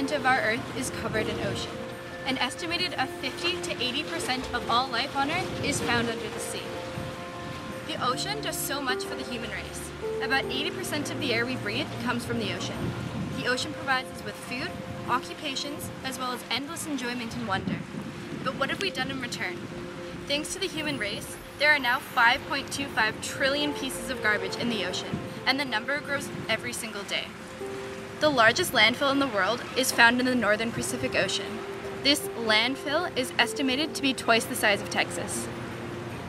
80% of our Earth is covered in ocean. An estimated of 50 to 80% of all life on Earth is found under the sea. The ocean does so much for the human race. About 80% of the air we breathe comes from the ocean. The ocean provides us with food, occupations, as well as endless enjoyment and wonder. But what have we done in return? Thanks to the human race, there are now 5.25 trillion pieces of garbage in the ocean, and the number grows every single day. The largest landfill in the world is found in the northern Pacific Ocean. This landfill is estimated to be twice the size of Texas.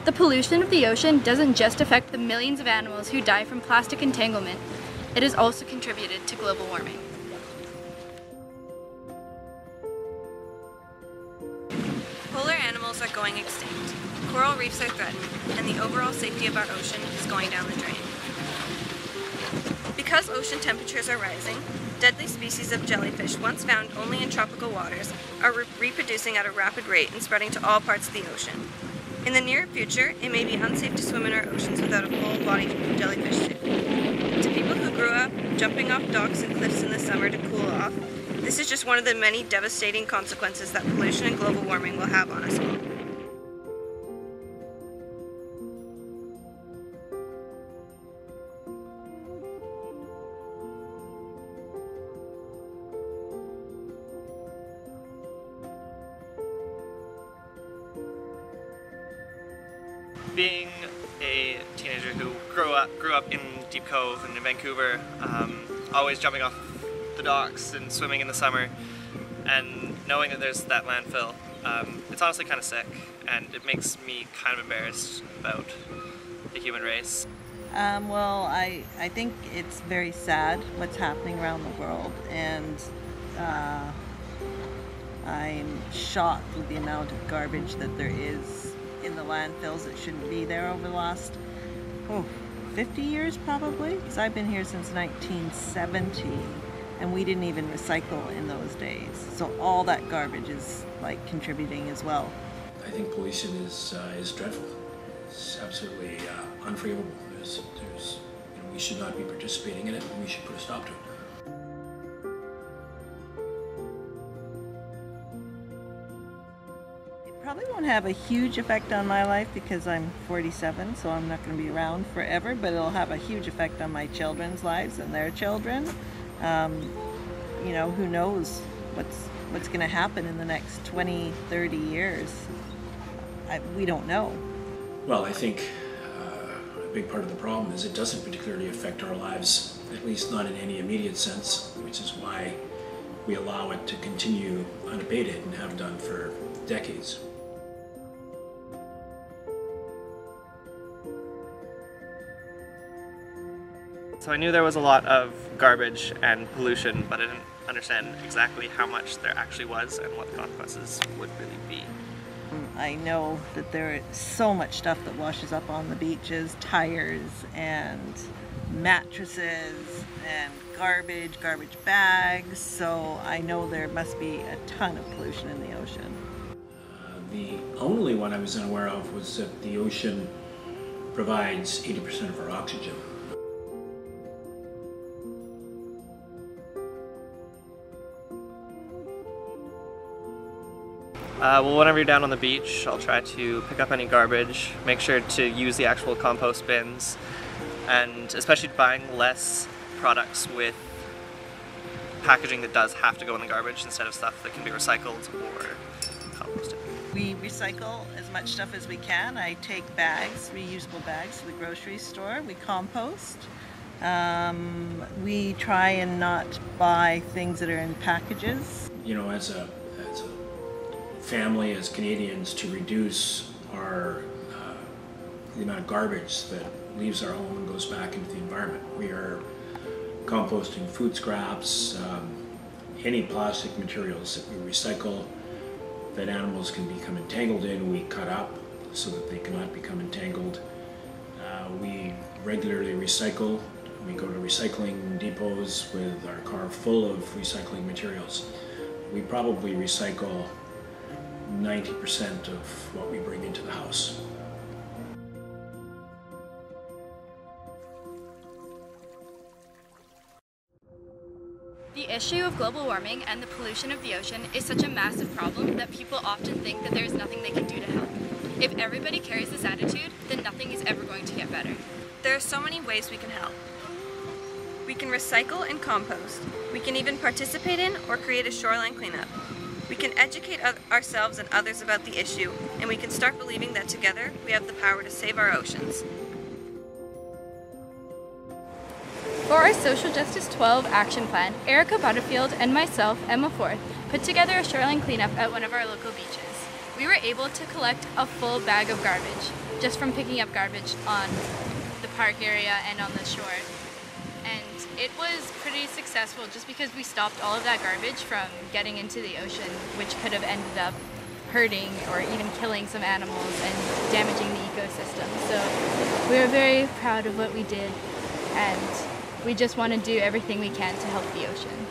The pollution of the ocean doesn't just affect the millions of animals who die from plastic entanglement, it has also contributed to global warming. Polar animals are going extinct, coral reefs are threatened, and the overall safety of our ocean is going down the drain. Because ocean temperatures are rising, deadly species of jellyfish once found only in tropical waters are reproducing at a rapid rate and spreading to all parts of the ocean. In the near future, it may be unsafe to swim in our oceans without a full-body jellyfish suit. To people who grew up jumping off docks and cliffs in the summer to cool off, this is just one of the many devastating consequences that pollution and global warming will have on us all. Being a teenager who grew up in Deep Cove and in Vancouver, always jumping off the docks and swimming in the summer, and knowing that there's that landfill, it's honestly kind of sick, and it makes me kind of embarrassed about the human race. Well, I think it's very sad what's happening around the world, and I'm shocked with the amount of garbage that there is in the landfills that shouldn't be there over the last 50 years probably, because I've been here since 1970 and we didn't even recycle in those days, so all that garbage is like contributing as well. I think pollution is dreadful. It's absolutely unforgivable. We should not be participating in it, and we should put a stop to it. Probably won't have a huge effect on my life because I'm 47, so I'm not going to be around forever, but it'll have a huge effect on my children's lives and their children. You know, who knows what's going to happen in the next 20, 30 years. We don't know. Well, I think a big part of the problem is it doesn't particularly affect our lives, at least not in any immediate sense, which is why we allow it to continue unabated and have done for decades. So I knew there was a lot of garbage and pollution, but I didn't understand exactly how much there actually was and what the consequences would really be. I know that there is so much stuff that washes up on the beaches, tires and mattresses and garbage bags, so I know there must be a ton of pollution in the ocean. The only one I was unaware of was that the ocean provides 80% of our oxygen. Well, whenever you're down on the beach, I'll try to pick up any garbage, make sure to use the actual compost bins, and especially buying less products with packaging that does have to go in the garbage instead of stuff that can be recycled or composted. We recycle as much stuff as we can. I take bags, reusable bags to the grocery store. We compost. We try and not buy things that are in packages. You know, as a family, as Canadians, to reduce the amount of garbage that leaves our home and goes back into the environment. We are composting food scraps, any plastic materials that we recycle that animals can become entangled in, we cut up so that they cannot become entangled. We regularly recycle. We go to recycling depots with our car full of recycling materials. We probably recycle 90% of what we bring into the house. The issue of global warming and the pollution of the ocean is such a massive problem that people often think that there is nothing they can do to help. If everybody carries this attitude, then nothing is ever going to get better. There are so many ways we can help. We can recycle and compost. We can even participate in or create a shoreline cleanup. We can educate ourselves and others about the issue, and we can start believing that together we have the power to save our oceans. For our Social Justice 12 action plan, Erica Butterfield and myself, Emma Forth, put together a shoreline cleanup at one of our local beaches. We were able to collect a full bag of garbage just from picking up garbage on the park area and on the shore. And it was pretty successful just because we stopped all of that garbage from getting into the ocean, which could have ended up hurting or even killing some animals and damaging the ecosystem. So we were very proud of what we did, and we just want to do everything we can to help the ocean.